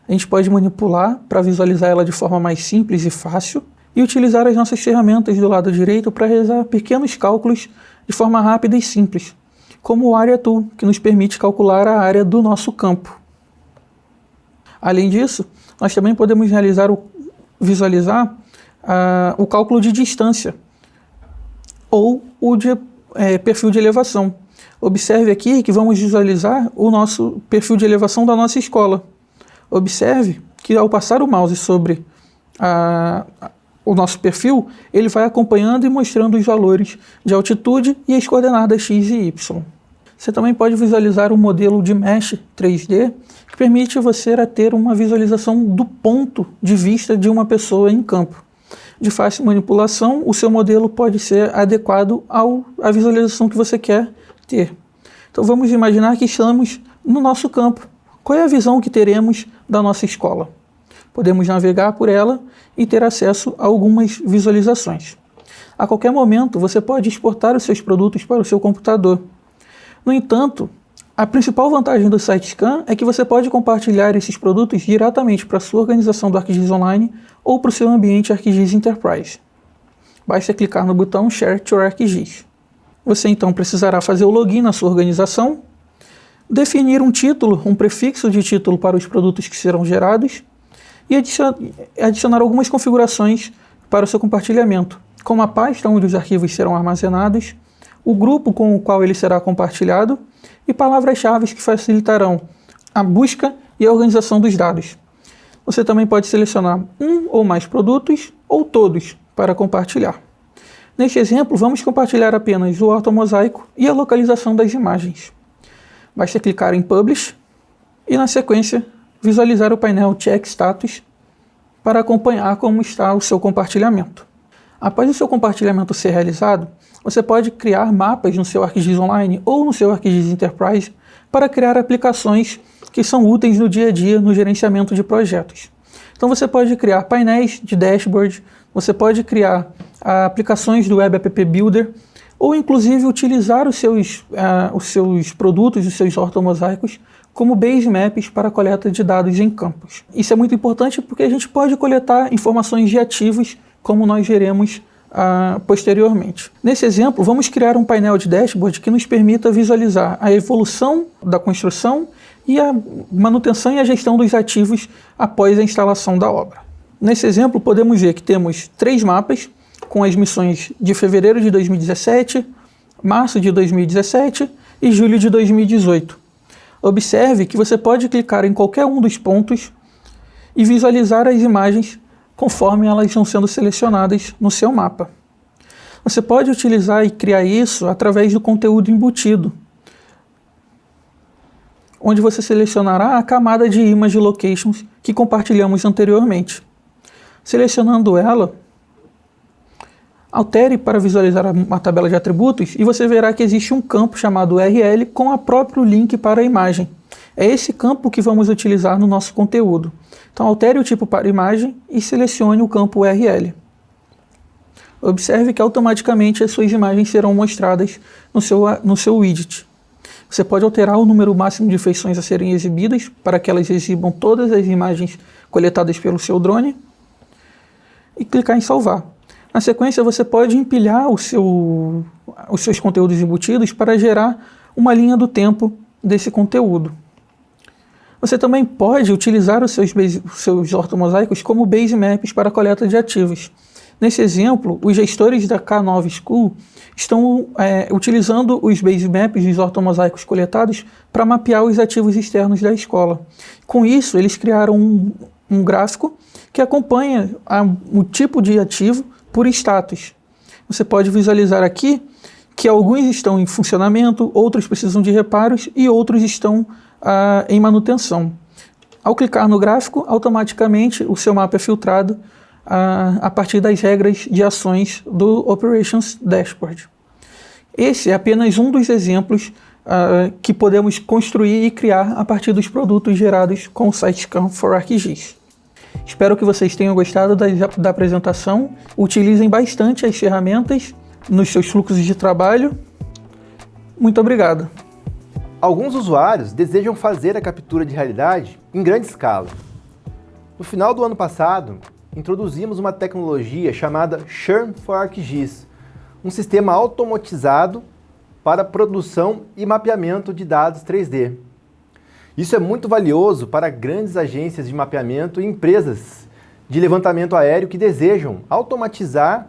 A gente pode manipular para visualizar ela de forma mais simples e fácil e utilizar as nossas ferramentas do lado direito para realizar pequenos cálculos de forma rápida e simples, como o Area Tool, que nos permite calcular a área do nosso campo. Além disso, nós também podemos visualizar o cálculo de distância ou o de perfil de elevação. Observe aqui que vamos visualizar o nosso perfil de elevação da nossa escola. Observe que ao passar o mouse sobre o nosso perfil, ele vai acompanhando e mostrando os valores de altitude e as coordenadas x e y. Você também pode visualizar o modelo de Mesh 3D, que permite você ter uma visualização do ponto de vista de uma pessoa em campo. De fácil manipulação, o seu modelo pode ser adequado à visualização que você quer ter. Então vamos imaginar que estamos no nosso campo. Qual é a visão que teremos da nossa escola? Podemos navegar por ela e ter acesso a algumas visualizações. A qualquer momento, você pode exportar os seus produtos para o seu computador. No entanto, a principal vantagem do SiteScan é que você pode compartilhar esses produtos diretamente para a sua organização do ArcGIS Online ou para o seu ambiente ArcGIS Enterprise. Basta clicar no botão Share to ArcGIS. Você então precisará fazer o login na sua organização, definir um título, um prefixo de título para os produtos que serão gerados e adicionar algumas configurações para o seu compartilhamento, como a pasta onde os arquivos serão armazenados, o grupo com o qual ele será compartilhado e palavras-chave que facilitarão a busca e a organização dos dados. Você também pode selecionar um ou mais produtos ou todos para compartilhar. Neste exemplo, vamos compartilhar apenas o ortomosaico e a localização das imagens. Basta clicar em Publish e, na sequência, visualizar o painel Check Status para acompanhar como está o seu compartilhamento. Após o seu compartilhamento ser realizado, você pode criar mapas no seu ArcGIS Online ou no seu ArcGIS Enterprise para criar aplicações que são úteis no dia a dia no gerenciamento de projetos. Então você pode criar painéis de dashboard, você pode criar aplicações do Web App Builder ou inclusive utilizar os seus produtos, os seus ortomosaicos como base maps para a coleta de dados em campos. Isso é muito importante porque a gente pode coletar informações de ativos como nós veremos posteriormente. Nesse exemplo, vamos criar um painel de dashboard que nos permita visualizar a evolução da construção e a manutenção e a gestão dos ativos após a instalação da obra. Nesse exemplo, podemos ver que temos 3 mapas com as missões de fevereiro de 2017, março de 2017 e julho de 2018. Observe que você pode clicar em qualquer um dos pontos e visualizar as imagens conforme elas estão sendo selecionadas no seu mapa. Você pode utilizar e criar isso através do conteúdo embutido, onde você selecionará a camada de Image Locations que compartilhamos anteriormente. Selecionando ela, altere para visualizar uma tabela de atributos e você verá que existe um campo chamado URL com o próprio link para a imagem. É esse campo que vamos utilizar no nosso conteúdo. Então altere o tipo para imagem e selecione o campo URL. Observe que automaticamente as suas imagens serão mostradas no seu widget. Você pode alterar o número máximo de feições a serem exibidas para que elas exibam todas as imagens coletadas pelo seu drone e clicar em salvar. Na sequência, você pode empilhar os seus conteúdos embutidos para gerar uma linha do tempo desse conteúdo. Você também pode utilizar os seus ortomosaicos como base maps para a coleta de ativos. Nesse exemplo, os gestores da K9 School estão utilizando os base maps dos ortomosaicos coletados para mapear os ativos externos da escola. Com isso, eles criaram um gráfico que acompanha o tipo de ativo por status. Você pode visualizar aqui que alguns estão em funcionamento, outros precisam de reparos e outros estão em manutenção. Ao clicar no gráfico, automaticamente o seu mapa é filtrado a partir das regras de ações do Operations Dashboard. Esse é apenas um dos exemplos que podemos construir e criar a partir dos produtos gerados com o Sitescan for ArcGIS. Espero que vocês tenham gostado da apresentação. Utilizem bastante as ferramentas nos seus fluxos de trabalho. Muito obrigado. Alguns usuários desejam fazer a captura de realidade em grande escala. No final do ano passado, introduzimos uma tecnologia chamada Churn for ArcGIS, um sistema automatizado para produção e mapeamento de dados 3D. Isso é muito valioso para grandes agências de mapeamento e empresas de levantamento aéreo que desejam automatizar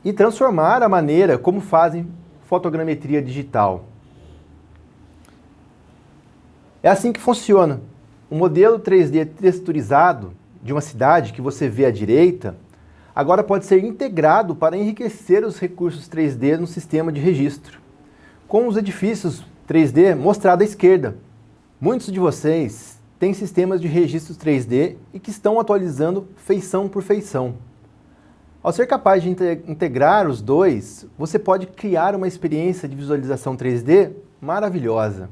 e transformar a maneira como fazem fotogrametria digital. É assim que funciona. O modelo 3D texturizado de uma cidade que você vê à direita, agora pode ser integrado para enriquecer os recursos 3D no sistema de registro, com os edifícios 3D mostrados à esquerda. Muitos de vocês têm sistemas de registros 3D e que estão atualizando feição por feição. Ao ser capaz de integrar os dois, você pode criar uma experiência de visualização 3D maravilhosa.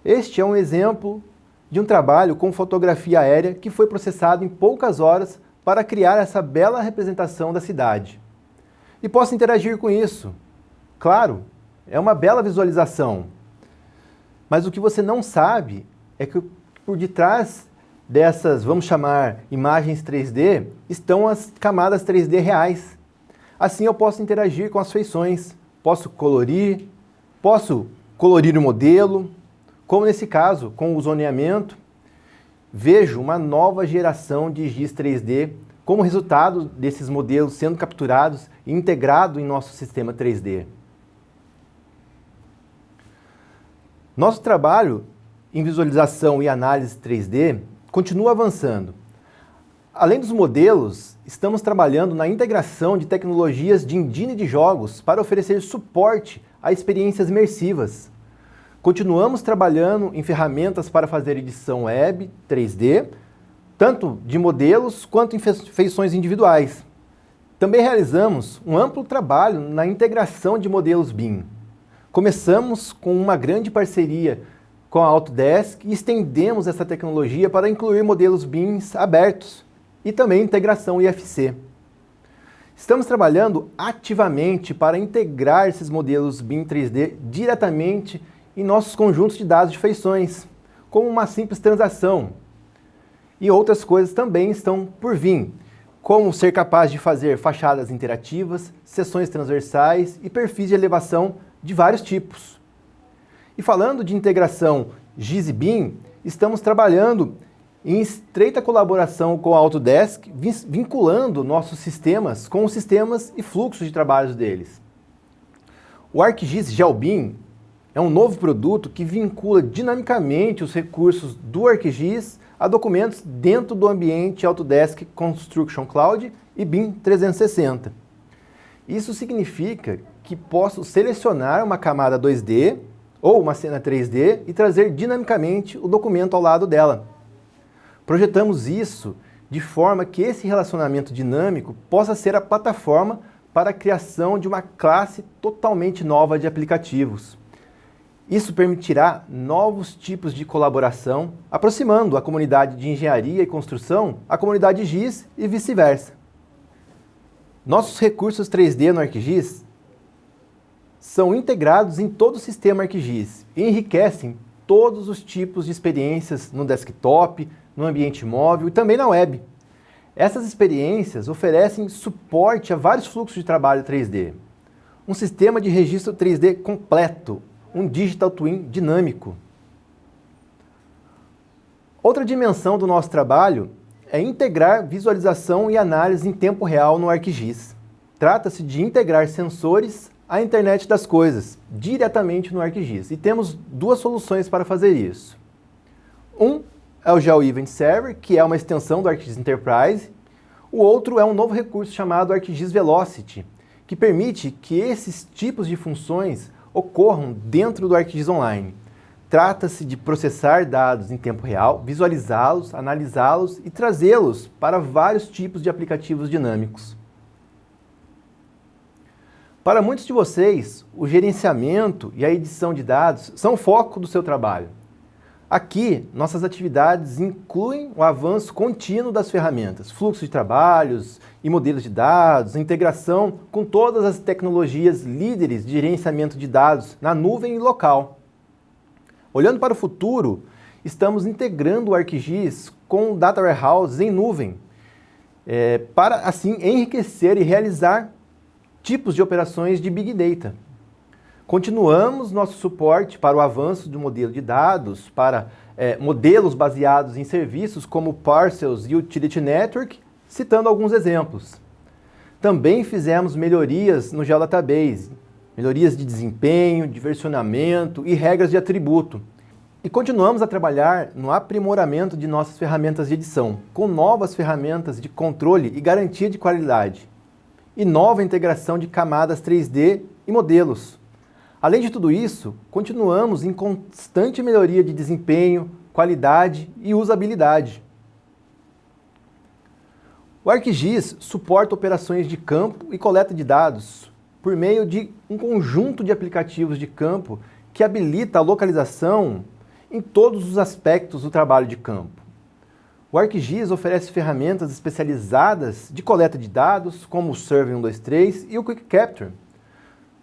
Este é um exemplo de um trabalho com fotografia aérea que foi processado em poucas horas para criar essa bela representação da cidade. E posso interagir com isso. Claro, é uma bela visualização. Mas o que você não sabe é que por detrás dessas, vamos chamar, imagens 3D, estão as camadas 3D reais. Assim eu posso interagir com as feições, posso colorir o modelo, como nesse caso, com o zoneamento, vejo uma nova geração de GIS 3D como resultado desses modelos sendo capturados e integrados em nosso sistema 3D. Nosso trabalho em visualização e análise 3D continua avançando. Além dos modelos, estamos trabalhando na integração de tecnologias de engine de jogos para oferecer suporte a experiências imersivas. Continuamos trabalhando em ferramentas para fazer edição web 3D, tanto de modelos quanto em feições individuais. Também realizamos um amplo trabalho na integração de modelos BIM. Começamos com uma grande parceria com a Autodesk e estendemos essa tecnologia para incluir modelos BIM abertos e também integração IFC. Estamos trabalhando ativamente para integrar esses modelos BIM 3D diretamente em nossos conjuntos de dados de feições, como uma simples transação. E outras coisas também estão por vir, como ser capaz de fazer fachadas interativas, seções transversais e perfis de elevação de vários tipos. E falando de integração GIS e BIM, estamos trabalhando em estreita colaboração com a Autodesk, vinculando nossos sistemas com os sistemas e fluxos de trabalhos deles. O ArcGIS GeoBIM é um novo produto que vincula dinamicamente os recursos do ArcGIS a documentos dentro do ambiente Autodesk Construction Cloud e BIM 360. Isso significa que posso selecionar uma camada 2D ou uma cena 3D e trazer dinamicamente o documento ao lado dela. Projetamos isso de forma que esse relacionamento dinâmico possa ser a plataforma para a criação de uma classe totalmente nova de aplicativos. Isso permitirá novos tipos de colaboração, aproximando a comunidade de engenharia e construção à comunidade GIS e vice-versa. Nossos recursos 3D no ArcGIS são integrados em todo o sistema ArcGIS e enriquecem todos os tipos de experiências no desktop, no ambiente móvel e também na web. Essas experiências oferecem suporte a vários fluxos de trabalho 3D. Um sistema de registro 3D completo, um Digital Twin dinâmico. Outra dimensão do nosso trabalho é integrar visualização e análise em tempo real no ArcGIS. Trata-se de integrar sensores à internet das coisas, diretamente no ArcGIS. E temos duas soluções para fazer isso. Um é o GeoEvent Server, que é uma extensão do ArcGIS Enterprise. O outro é um novo recurso chamado ArcGIS Velocity, que permite que esses tipos de funções ocorram dentro do ArcGIS Online. Trata-se de processar dados em tempo real, visualizá-los, analisá-los e trazê-los para vários tipos de aplicativos dinâmicos. Para muitos de vocês, o gerenciamento e a edição de dados são o foco do seu trabalho. Aqui, nossas atividades incluem o avanço contínuo das ferramentas, fluxo de trabalhos e modelos de dados, a integração com todas as tecnologias líderes de gerenciamento de dados na nuvem e local. Olhando para o futuro, estamos integrando o ArcGIS com o Data Warehouse em nuvem, para assim enriquecer e realizar tipos de operações de Big Data. Continuamos nosso suporte para o avanço do modelo de dados, para modelos baseados em serviços como Parcels e Utility Network, citando alguns exemplos. Também fizemos melhorias no GeoDatabase, melhorias de desempenho, de versionamento e regras de atributo. E continuamos a trabalhar no aprimoramento de nossas ferramentas de edição, com novas ferramentas de controle e garantia de qualidade, e nova integração de camadas 3D e modelos. Além de tudo isso, continuamos em constante melhoria de desempenho, qualidade e usabilidade. O ArcGIS suporta operações de campo e coleta de dados por meio de um conjunto de aplicativos de campo que habilita a localização em todos os aspectos do trabalho de campo. O ArcGIS oferece ferramentas especializadas de coleta de dados, como o Survey 123 e o Quick Capture.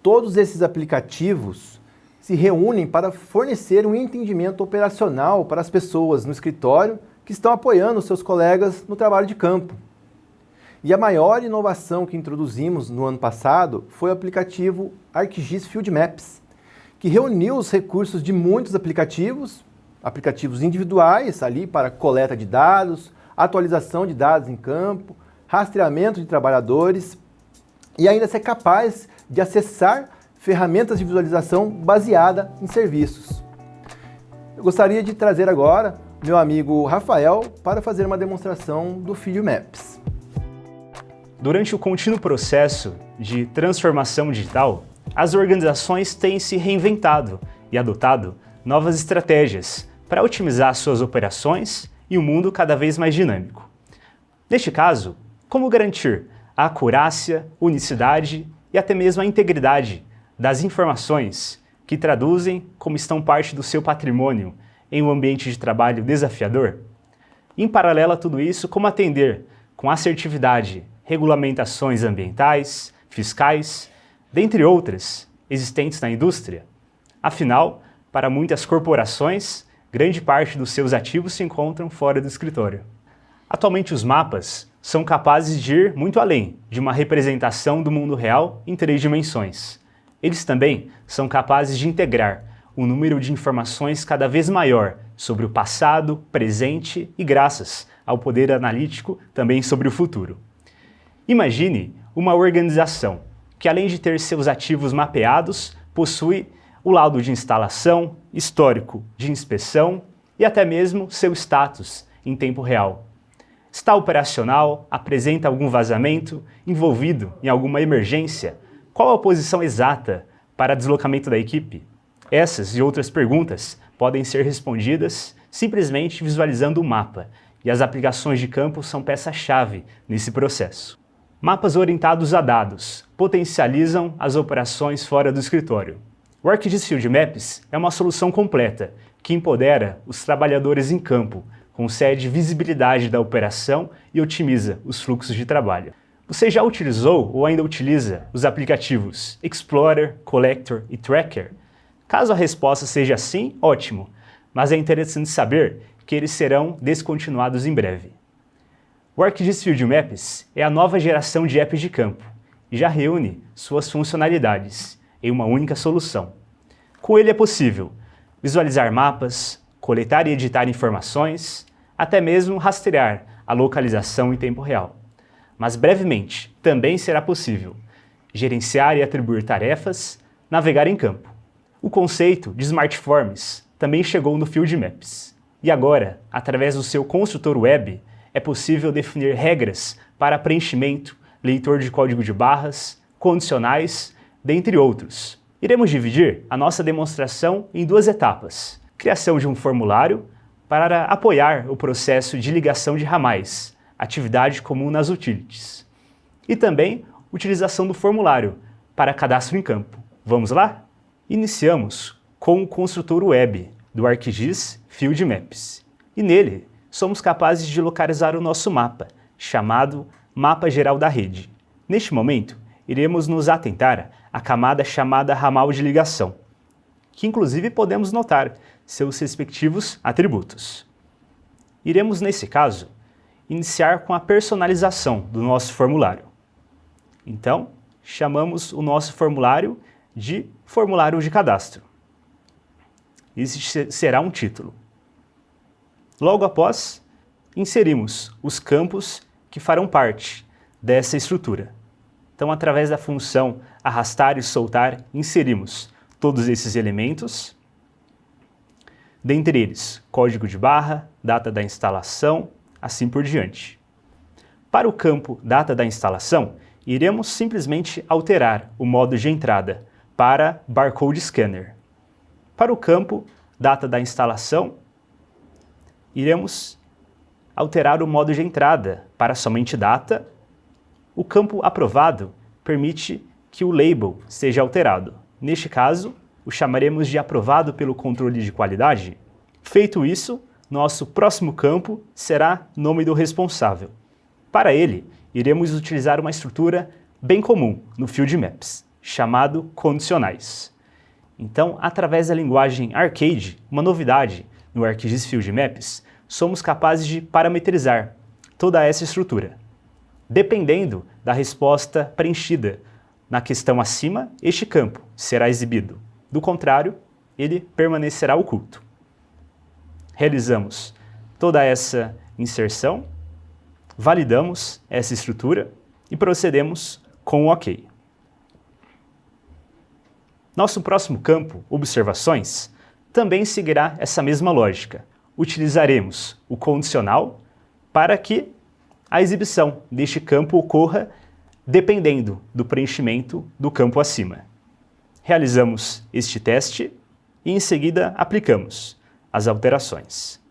Todos esses aplicativos se reúnem para fornecer um entendimento operacional para as pessoas no escritório que estão apoiando seus colegas no trabalho de campo. E a maior inovação que introduzimos no ano passado foi o aplicativo ArcGIS Field Maps, que reuniu os recursos de muitos aplicativos individuais ali para coleta de dados, atualização de dados em campo, rastreamento de trabalhadores e ainda ser capaz de acessar ferramentas de visualização baseada em serviços. Eu gostaria de trazer agora meu amigo Rafael para fazer uma demonstração do Field Maps. Durante o contínuo processo de transformação digital, as organizações têm se reinventado e adotado novas estratégias para otimizar suas operações e um mundo cada vez mais dinâmico. Neste caso, como garantir a acurácia, unicidade e até mesmo a integridade das informações que traduzem como estão parte do seu patrimônio em um ambiente de trabalho desafiador? Em paralelo a tudo isso, como atender com assertividade regulamentações ambientais, fiscais, dentre outras, existentes na indústria? Afinal, para muitas corporações, grande parte dos seus ativos se encontram fora do escritório. Atualmente, os mapas são capazes de ir muito além de uma representação do mundo real em 3 dimensões. Eles também são capazes de integrar um número de informações cada vez maior sobre o passado, presente e, graças ao poder analítico, também sobre o futuro. Imagine uma organização que, além de ter seus ativos mapeados, possui o laudo de instalação, histórico de inspeção e até mesmo seu status em tempo real. Está operacional? Apresenta algum vazamento? Envolvido em alguma emergência? Qual a posição exata para deslocamento da equipe? Essas e outras perguntas podem ser respondidas simplesmente visualizando o mapa, e as aplicações de campo são peça-chave nesse processo. Mapas orientados a dados potencializam as operações fora do escritório. O ArcGIS Field Maps é uma solução completa que empodera os trabalhadores em campo, concede visibilidade da operação e otimiza os fluxos de trabalho. Você já utilizou ou ainda utiliza os aplicativos Explorer, Collector e Tracker? Caso a resposta seja sim, ótimo, mas é interessante saber que eles serão descontinuados em breve. O ArcGIS Field Maps é a nova geração de apps de campo e já reúne suas funcionalidades em uma única solução. Com ele é possível visualizar mapas, coletar e editar informações, até mesmo rastrear a localização em tempo real. Mas brevemente também será possível gerenciar e atribuir tarefas, navegar em campo. O conceito de Smartforms também chegou no Field Maps. E agora, através do seu construtor web, é possível definir regras para preenchimento, leitor de código de barras, condicionais, dentre outros. Iremos dividir a nossa demonstração em 2 etapas. Criação de um formulário para apoiar o processo de ligação de ramais, atividade comum nas utilities. E também utilização do formulário para cadastro em campo. Vamos lá? Iniciamos com o construtor web do ArcGIS Field Maps. E nele, somos capazes de localizar o nosso mapa, chamado Mapa Geral da Rede. Neste momento, iremos nos atentar à camada chamada ramal de ligação, que inclusive podemos notar seus respectivos atributos. Iremos, nesse caso, iniciar com a personalização do nosso formulário. Então, chamamos o nosso formulário de formulário de cadastro. Esse será um título. Logo após, inserimos os campos que farão parte dessa estrutura. Então, através da função arrastar e soltar, inserimos todos esses elementos, dentre eles código de barra, data da instalação, assim por diante. Para o campo data da instalação, iremos simplesmente alterar o modo de entrada para Barcode Scanner. Para o campo data da instalação, iremos alterar o modo de entrada para somente data. O campo aprovado permite que o label seja alterado. Neste caso, o chamaremos de aprovado pelo controle de qualidade. Feito isso, nosso próximo campo será nome do responsável. Para ele, iremos utilizar uma estrutura bem comum no Field Maps, chamado condicionais. Então, através da linguagem Arcade, uma novidade no ArcGIS Field Maps, somos capazes de parametrizar toda essa estrutura. Dependendo da resposta preenchida na questão acima, este campo será exibido. Do contrário, ele permanecerá oculto. Realizamos toda essa inserção, validamos essa estrutura e procedemos com o OK. Nosso próximo campo, observações, também seguirá essa mesma lógica. Utilizaremos o condicional para que a exibição deste campo ocorra dependendo do preenchimento do campo acima. Realizamos este teste e em seguida aplicamos as alterações.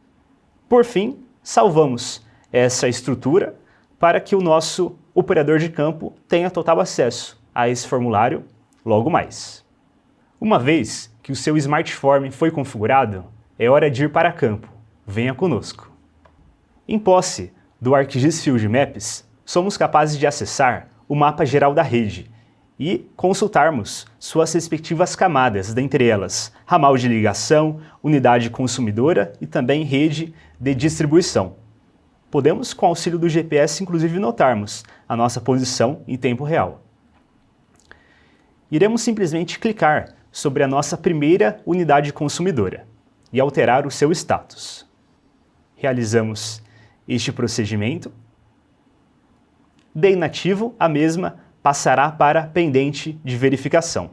Por fim, salvamos essa estrutura para que o nosso operador de campo tenha total acesso a esse formulário logo mais. Uma vez que o seu Smartform foi configurado, é hora de ir para campo. Venha conosco. Em posse do ArcGIS Field Maps, somos capazes de acessar o mapa geral da rede e consultarmos suas respectivas camadas, dentre elas ramal de ligação, unidade consumidora e também rede de distribuição. Podemos, com o auxílio do GPS, inclusive notarmos a nossa posição em tempo real. Iremos simplesmente clicar sobre a nossa primeira unidade consumidora e alterar o seu status. Realizamos este procedimento. De inativo, a mesma passará para pendente de verificação.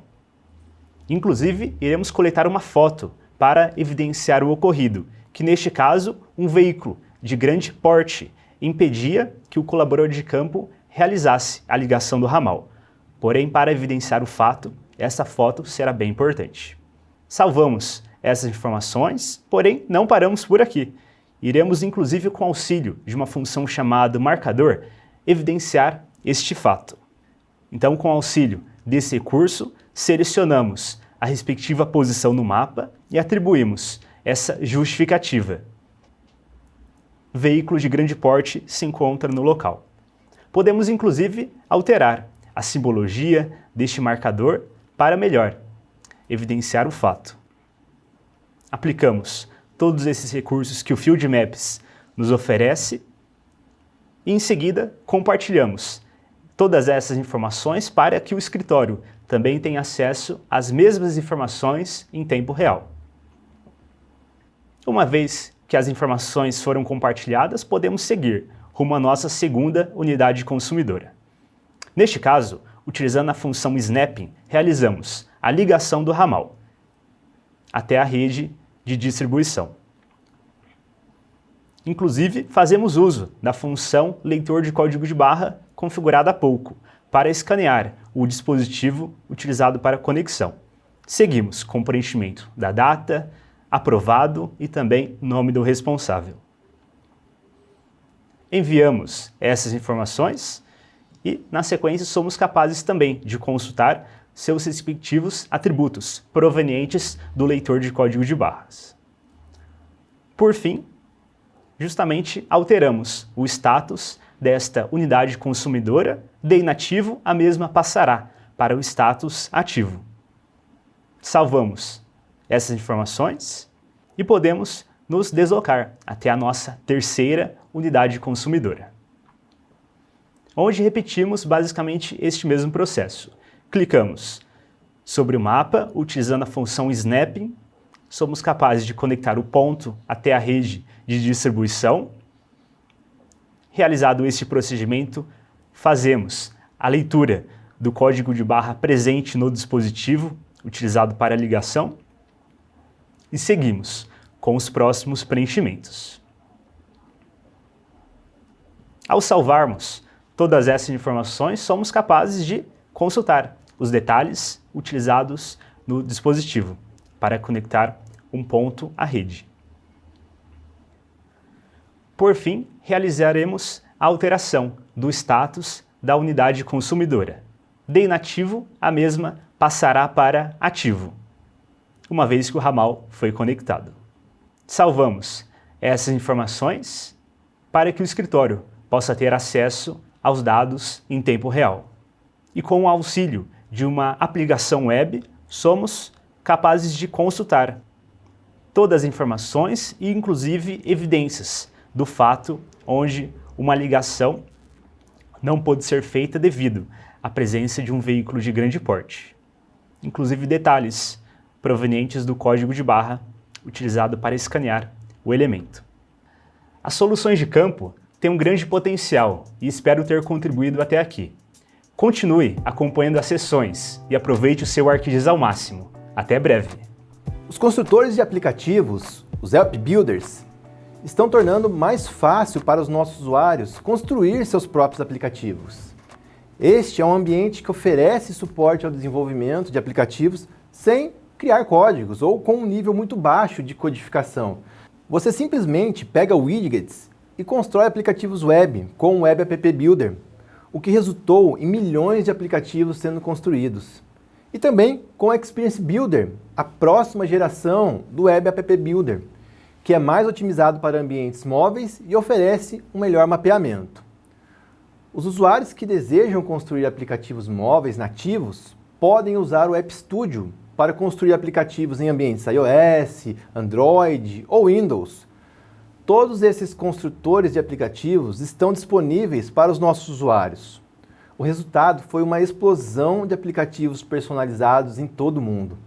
Inclusive, iremos coletar uma foto para evidenciar o ocorrido, que neste caso, um veículo de grande porte impedia que o colaborador de campo realizasse a ligação do ramal. Porém, para evidenciar o fato, essa foto será bem importante. Salvamos essas informações, porém não paramos por aqui. Iremos, inclusive, com auxílio de uma função chamada marcador, evidenciar este fato. Então, com auxílio desse recurso, selecionamos a respectiva posição no mapa e atribuímos essa justificativa. Veículo de grande porte se encontra no local. Podemos, inclusive, alterar a simbologia deste marcador para melhor evidenciar o fato. Aplicamos todos esses recursos que o Field Maps nos oferece e, em seguida, compartilhamos todas essas informações para que o escritório também tenha acesso às mesmas informações em tempo real. Uma vez que as informações foram compartilhadas, podemos seguir rumo à nossa segunda unidade consumidora. Neste caso, utilizando a função snapping, realizamos a ligação do ramal até a rede de distribuição. Inclusive, fazemos uso da função leitor de código de barra configurada há pouco, para escanear o dispositivo utilizado para a conexão. Seguimos com o preenchimento da data, aprovado e também nome do responsável. Enviamos essas informações e, na sequência, somos capazes também de consultar seus respectivos atributos provenientes do leitor de código de barras. Por fim, justamente alteramos o status desta unidade consumidora. De inativo, a mesma passará para o status ativo. Salvamos essas informações e podemos nos deslocar até a nossa terceira unidade consumidora, onde repetimos basicamente este mesmo processo. Clicamos sobre o mapa, utilizando a função snapping, somos capazes de conectar o ponto até a rede de distribuição. Realizado este procedimento, fazemos a leitura do código de barra presente no dispositivo utilizado para a ligação e seguimos com os próximos preenchimentos. Ao salvarmos todas essas informações, somos capazes de consultar os detalhes utilizados no dispositivo para conectar um ponto à rede. Por fim, realizaremos a alteração do status da unidade consumidora. De inativo, a mesma passará para ativo, uma vez que o ramal foi conectado. Salvamos essas informações para que o escritório possa ter acesso aos dados em tempo real. E com o auxílio de uma aplicação web, somos capazes de consultar todas as informações e, inclusive, evidências do fato onde uma ligação não pôde ser feita devido à presença de um veículo de grande porte. Inclusive detalhes provenientes do código de barra utilizado para escanear o elemento. As soluções de campo têm um grande potencial e espero ter contribuído até aqui. Continue acompanhando as sessões e aproveite o seu ArcGIS ao máximo. Até breve! Os construtores de aplicativos, os App Builders, estão tornando mais fácil para os nossos usuários construir seus próprios aplicativos. Este é um ambiente que oferece suporte ao desenvolvimento de aplicativos sem criar códigos ou com um nível muito baixo de codificação. Você simplesmente pega widgets e constrói aplicativos web com o Web App Builder, o que resultou em milhões de aplicativos sendo construídos. E também com o Experience Builder, a próxima geração do Web App Builder, que é mais otimizado para ambientes móveis e oferece um melhor mapeamento. Os usuários que desejam construir aplicativos móveis nativos podem usar o App Studio para construir aplicativos em ambientes iOS, Android ou Windows. Todos esses construtores de aplicativos estão disponíveis para os nossos usuários. O resultado foi uma explosão de aplicativos personalizados em todo o mundo.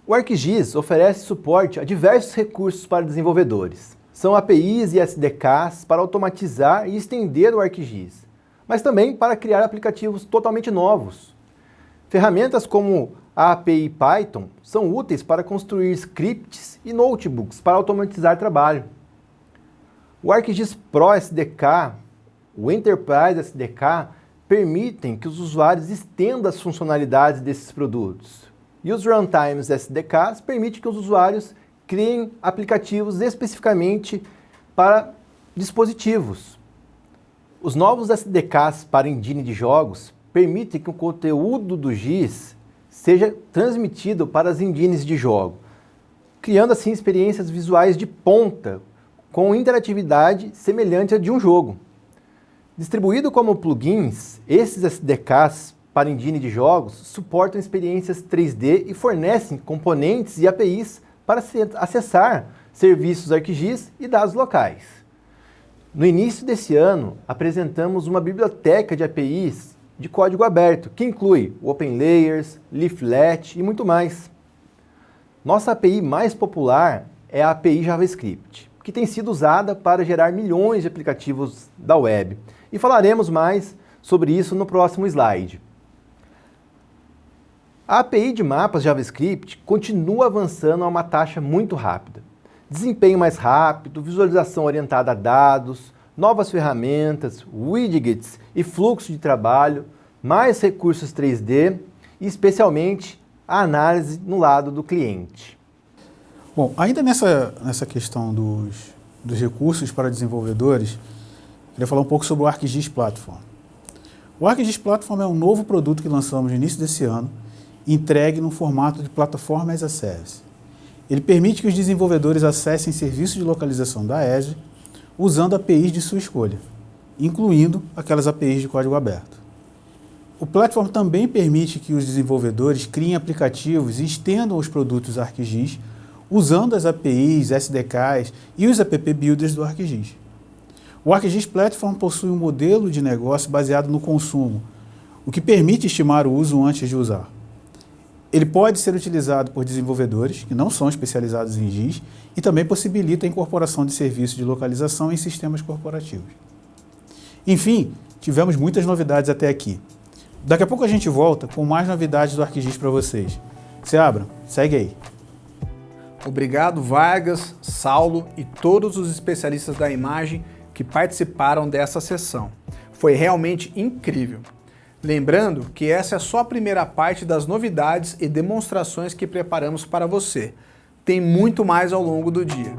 O ArcGIS oferece suporte a diversos recursos para desenvolvedores. São APIs e SDKs para automatizar e estender o ArcGIS, mas também para criar aplicativos totalmente novos. Ferramentas como a API Python são úteis para construir scripts e notebooks para automatizar trabalho. O ArcGIS Pro SDK, o Enterprise SDK, permitem que os usuários estendam as funcionalidades desses produtos. E os Runtimes SDKs permitem que os usuários criem aplicativos especificamente para dispositivos. Os novos SDKs para engine de jogos permitem que o conteúdo do GIS seja transmitido para as engines de jogo, criando assim experiências visuais de ponta, com interatividade semelhante à de um jogo. Distribuído como plugins, esses SDKs para engine de jogos suportam experiências 3D e fornecem componentes e APIs para acessar serviços ArcGIS e dados locais. No início desse ano, apresentamos uma biblioteca de APIs de código aberto, que inclui OpenLayers, Leaflet e muito mais. Nossa API mais popular é a API JavaScript, que tem sido usada para gerar milhões de aplicativos da web. E falaremos mais sobre isso no próximo slide. A API de mapas JavaScript continua avançando a uma taxa muito rápida. Desempenho mais rápido, visualização orientada a dados, novas ferramentas, widgets e fluxo de trabalho, mais recursos 3D e especialmente a análise no lado do cliente. Bom, ainda nessa questão dos recursos para desenvolvedores, queria falar um pouco sobre o ArcGIS Platform. O ArcGIS Platform é um novo produto que lançamos no início desse ano, entregue no formato de plataforma as a service. Ele permite que os desenvolvedores acessem serviços de localização da Azure usando APIs de sua escolha, incluindo aquelas APIs de código aberto. O Platform também permite que os desenvolvedores criem aplicativos e estendam os produtos ArcGIS usando as APIs, SDKs e os App Builders do ArcGIS. O ArcGIS Platform possui um modelo de negócio baseado no consumo, o que permite estimar o uso antes de usar. Ele pode ser utilizado por desenvolvedores que não são especializados em GIS e também possibilita a incorporação de serviços de localização em sistemas corporativos. Enfim, tivemos muitas novidades até aqui. Daqui a pouco a gente volta com mais novidades do ArcGIS para vocês. Seabra, segue aí. Obrigado, Vargas, Saulo e todos os especialistas da imagem que participaram dessa sessão. Foi realmente incrível. Lembrando que essa é só a primeira parte das novidades e demonstrações que preparamos para você. Tem muito mais ao longo do dia.